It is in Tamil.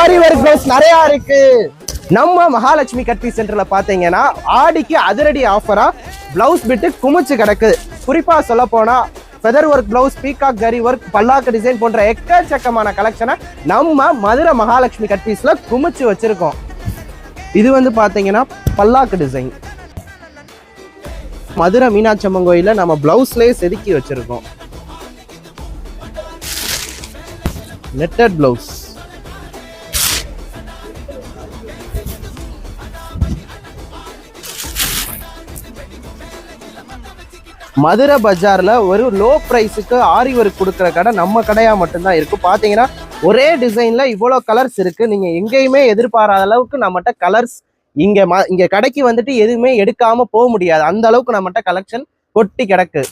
ஆரி ஒர்க் பிளவுஸ் நிறைய இருக்கு. நம்ம மகாலட்சுமி கட்பி சென்டர்ல பாத்தீங்கன்னா ஆடிக்கு அதிரடி ஆஃபரா பிளவுஸ் பிட்டு குமிச்சு கிடக்கு. குறிப்பா சொல்ல போனா ஃபெதர் ஒர்க் பிளவுஸ், பீகாக் கரி ஒர்க், பல்லாக்கு டிசைன் போன்ற எக்கச்சக்கமான கலெக்ஷனை நம்ம மதுரை மகாலட்சுமி கட்பீஸ்ல குமிச்சு வச்சிருக்கோம். இது வந்து பாத்தீங்கன்னா பல்லாக்கு டிசைன் மதுரை மீனாட்சி அம்மன் கோயில நம்ம பிளவுஸ்லயே செதுக்கி வச்சிருக்கோம். நெட்டட் பிளவுஸ், மதுரை பஜார்ல ஒரு லோ பிரைஸுக்கு ஆரி ஒர்க் கொடுக்குற கடை நம்ம கடையா மட்டும்தான் இருக்கு. பாத்தீங்கன்னா ஒரே டிசைன்ல இவ்வளவு கலர்ஸ் இருக்கு. நீங்க எங்கேயுமே எதிர்பாராத அளவுக்கு நம்மகிட்ட கலர்ஸ் இங்க கடைக்கு வந்துட்டு எதுவுமே எடுக்காம போக முடியாது. அந்த அளவுக்கு நம்மகிட்ட கலெக்ஷன் கொட்டி கிடக்கு.